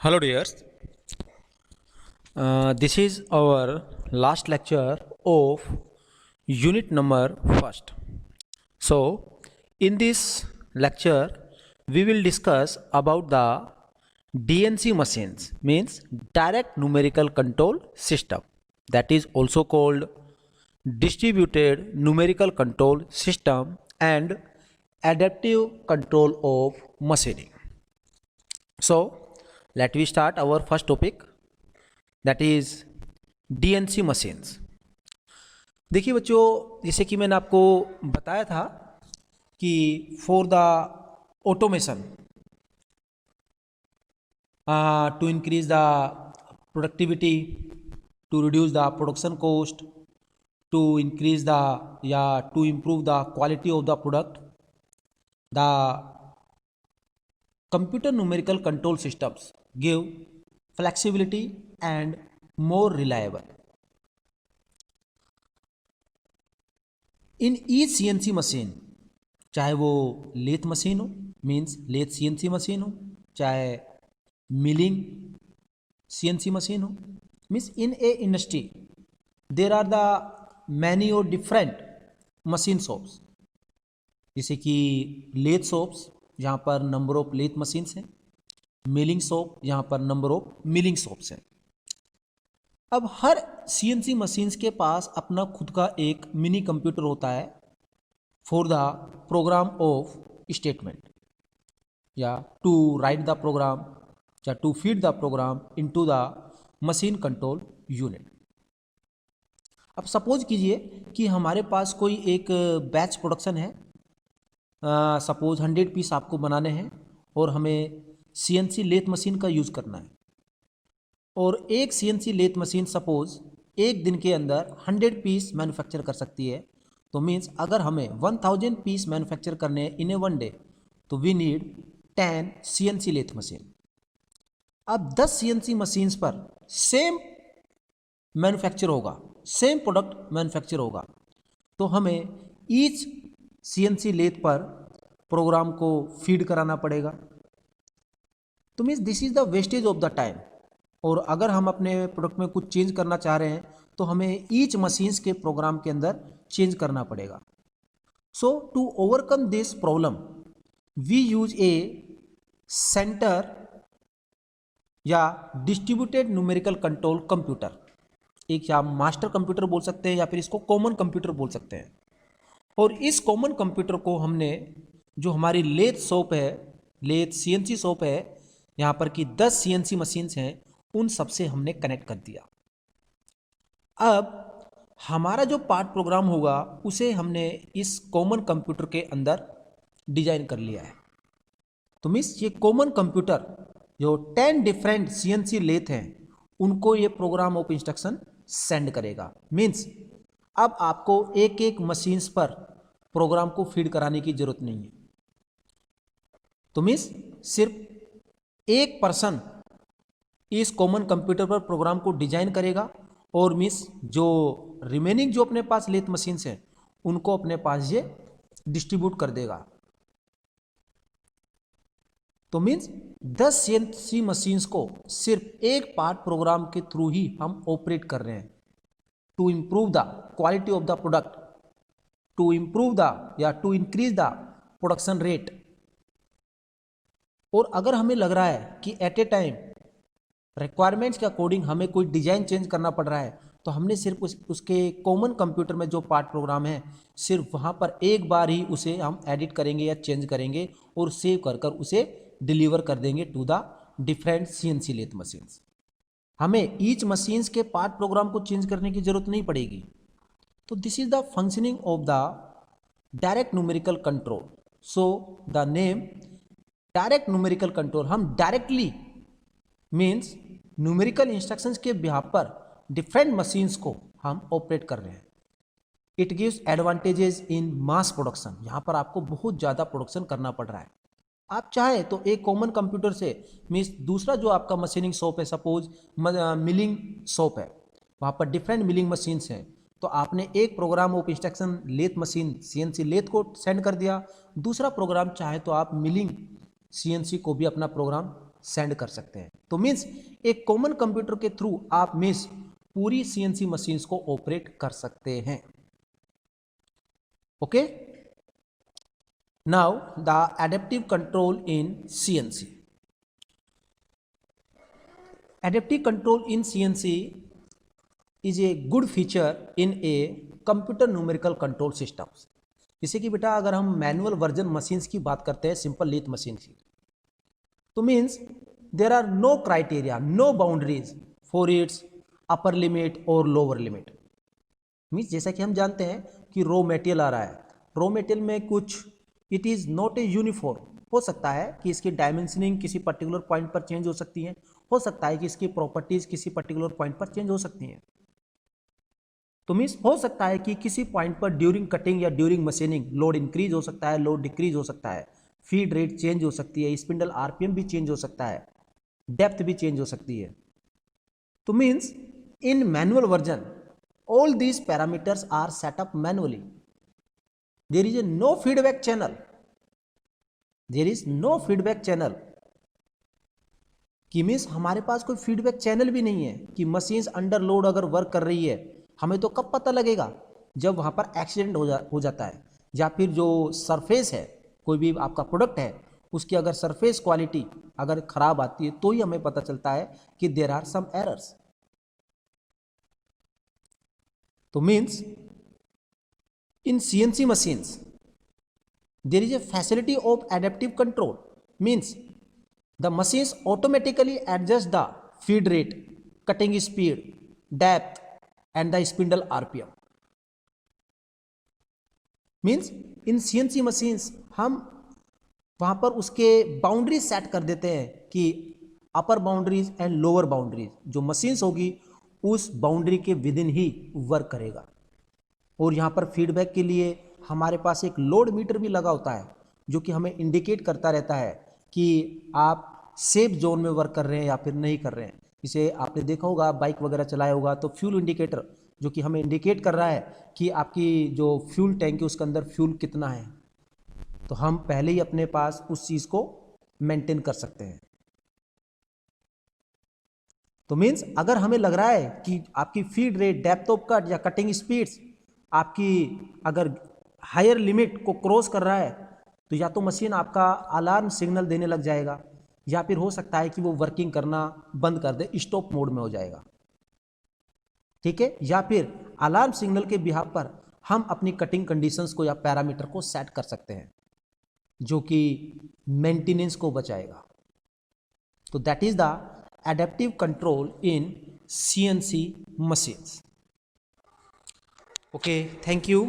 Hello dears, this is our last lecture of unit number first. So in this lecture we will discuss about the DNC machines, means direct numerical control system, that is also called distributed numerical control system and adaptive control of machining. So let we start our first topic, that is DNC machines. देखिए बच्चों, जैसे कि मैंने आपको बताया था कि for the automation to increase the productivity, to reduce the production cost, to increase the या to improve the quality of the product, the computer numerical control systems give flexibility and more reliable. In each CNC machine, चाहे वो lathe machine हो, means lathe CNC machine हो, चाहे milling CNC machine हो, means in a industry there are the many और different machine shops, जैसे कि lathe shops जहाँ पर नंबर ऑफ लेथ मशीन्स हैं, मिलिंग शॉप जहाँ पर नंबर ऑफ मिलिंग शॉप्स हैं। अब हर CNC मशीन्स के पास अपना खुद का एक मिनी कंप्यूटर होता है for the program of statement, या टू राइट द प्रोग्राम, या to feed the program into the machine control unit. अब सपोज कीजिए कि हमारे पास कोई एक बैच प्रोडक्शन है, सपोज 100 पीस आपको बनाने हैं और हमें CNC लेथ मशीन का यूज़ करना है, और एक CNC लेथ मशीन सपोज एक दिन के अंदर 100 पीस मैन्युफैक्चर कर सकती है। तो मीन्स अगर हमें 1000 पीस मैन्युफैक्चर करने हैं इन ए वन डे, तो we need 10 CNC lathe machine. अब 10 CNC मशीन्स पर सेम मैन्युफैक्चर होगा, सेम प्रोडक्ट मैन्युफैक्चर होगा, तो हमें ईच CNC लेथ पर प्रोग्राम को फीड कराना पड़ेगा। तो means this is the wastage of the time. और अगर हम अपने प्रोडक्ट में कुछ चेंज करना चाह रहे हैं तो हमें ईच मशीन्स के प्रोग्राम के अंदर चेंज करना पड़ेगा। So to overcome this problem we use a centre या डिस्ट्रीब्यूटेड न्यूमेरिकल कंट्रोल कंप्यूटर, एक या मास्टर कंप्यूटर बोल सकते हैं या फिर इसको कॉमन कंप्यूटर बोल सकते हैं। और इस कॉमन कंप्यूटर को हमने, जो हमारी लेथ शॉप है, लेथ CNC शॉप है, यहाँ पर कि 10 CNC मशीन्स हैं, उन सब से हमने कनेक्ट कर दिया। अब हमारा जो पार्ट प्रोग्राम होगा उसे हमने इस कॉमन कंप्यूटर के अंदर डिजाइन कर लिया है। तो मीन्स ये कॉमन कंप्यूटर जो 10 डिफरेंट CNC लेथ हैं उनको ये प्रोग्राम ऑफ इंस्ट्रक्शन सेंड करेगा। मीन्स अब आपको एक एक मशीन्स पर प्रोग्राम को फीड कराने की जरूरत नहीं है। तो मीन्स सिर्फ एक पर्सन इस कॉमन कंप्यूटर पर प्रोग्राम को डिजाइन करेगा, और मीन्स जो रिमेनिंग जो अपने पास लेथ मशीन्स हैं उनको अपने पास ये डिस्ट्रीब्यूट कर देगा। तो मीन्स 10 CNC मशीन्स को सिर्फ एक पार्ट प्रोग्राम के थ्रू ही हम ऑपरेट कर रहे हैं, to improve the quality of the product, to improve the या to increase the production rate। और अगर हमें लग रहा है कि एट ए टाइम रिक्वायरमेंट्स के अकॉर्डिंग हमें कोई डिजाइन चेंज करना पड़ रहा है, तो हमने सिर्फ उसके कॉमन कंप्यूटर में जो पार्ट प्रोग्राम है सिर्फ वहाँ पर एक बार ही उसे हम एडिट करेंगे या चेंज करेंगे और सेव कर कर उसे डिलीवर कर देंगे to the different CNC lathe machines. हमें ईच मशीन्स के पार्ट प्रोग्राम को चेंज करने की जरूरत नहीं पड़ेगी। तो this is the functioning of the direct numerical control. So the name direct numerical control, हम डायरेक्टली मीन्स न्यूमेरिकल इंस्ट्रक्शंस के बिहाफ पर डिफरेंट मशीन्स को हम ऑपरेट कर रहे हैं। It gives advantages in mass production, यहाँ पर आपको बहुत ज़्यादा प्रोडक्शन करना पड़ रहा है। आप चाहे तो एक कॉमन कंप्यूटर से मीन्स दूसरा जो आपका मशीनिंग शॉप है, सपोज मिलिंग शॉप है, वहाँ पर डिफरेंट मिलिंग मशीन्स हैं, तो आपने एक program of instruction lathe machine CNC lathe को सेंड कर दिया, दूसरा प्रोग्राम चाहे तो आप मिलिंग CNC को भी अपना प्रोग्राम सेंड कर सकते हैं। तो मीन्स एक कॉमन कंप्यूटर के थ्रू आप मीन्स पूरी सीएनसी मशीन्स को ऑपरेट कर सकते हैं। Okay, now the adaptive control in CNC. Adaptive control in CNC is a good feature in a computer numerical control systems. जैसे कि बेटा अगर हम मैनुअल वर्जन मशीन्स की बात करते हैं, सिंपल लेथ मशीन की, तो means there are no criteria, no boundaries for its upper limit और लोअर लिमिट। मीन्स जैसा कि हम जानते हैं कि रॉ मटेरियल आ रहा है, रॉ मटेरियल में कुछ it is not a uniform, हो सकता है कि इसकी डायमेंशनिंग किसी पर्टिकुलर पॉइंट पर चेंज हो सकती है, हो सकता है कि इसकी प्रॉपर्टीज किसी पर्टिकुलर पॉइंट पर चेंज हो सकती हैं। तो मीन्स हो सकता है कि किसी पॉइंट पर ड्यूरिंग कटिंग या ड्यूरिंग मशीनिंग लोड इंक्रीज हो सकता है, लोड डिक्रीज हो सकता है, फीड रेट चेंज हो सकती है, स्पिंडल आरपीएम भी चेंज हो सकता है, डेप्थ भी चेंज हो सकती है। तो means in manual version all these parameters are set up manually. There is no feedback channel. There is no feedback channel. कि मीन्स हमारे पास कोई फीडबैक चैनल भी नहीं है कि मशीन्स अंडर लोड अगर वर्क कर रही है, हमें तो कब पता लगेगा, जब वहाँ पर एक्सीडेंट हो जाता है, या फिर जो सरफेस है, कोई भी आपका प्रोडक्ट है, उसकी अगर सरफेस क्वालिटी अगर ख़राब आती है तो ही हमें पता चलता है कि देयर आर सम एरर्स। तो means in CNC machines there is a facility of adaptive control, means the machines automatically adjust the feed rate, cutting speed, depth and the spindle RPM. Means in CNC machines हम वहाँ पर उसके boundaries set कर देते हैं कि अपर boundaries and lower boundaries, जो machines होगी उस बाउंड्री के विद इन ही वर्क करेगा। और यहाँ पर फीडबैक के लिए हमारे पास एक लोड मीटर भी लगा होता है, जो कि हमें इंडिकेट करता रहता है कि आप सेफ जोन में वर्क कर रहे हैं या फिर नहीं कर रहे हैं। इसे आपने देखा होगा, बाइक वगैरह चलाया होगा तो फ्यूल इंडिकेटर, जो कि हमें इंडिकेट कर रहा है कि आपकी जो फ्यूल टैंक है उसके अंदर फ्यूल कितना है, तो हम पहले ही अपने पास उस चीज़ को मेंटेन कर सकते हैं। तो मीन्स अगर हमें लग रहा है कि आपकी feed rate, depth of cut या कटिंग स्पीड्स आपकी अगर हायर लिमिट को क्रॉस कर रहा है, तो या तो मशीन आपका अलार्म सिग्नल देने लग जाएगा, या फिर हो सकता है कि वो वर्किंग करना बंद कर दे, स्टॉप मोड में हो जाएगा। ठीक है, या फिर अलार्म सिग्नल के बिहाफ पर हम अपनी कटिंग कंडीशंस को या पैरामीटर को सेट कर सकते हैं, जो कि मेंटेनेंस को बचाएगा। तो that is the adaptive control in CNC machines. Okay, thank you.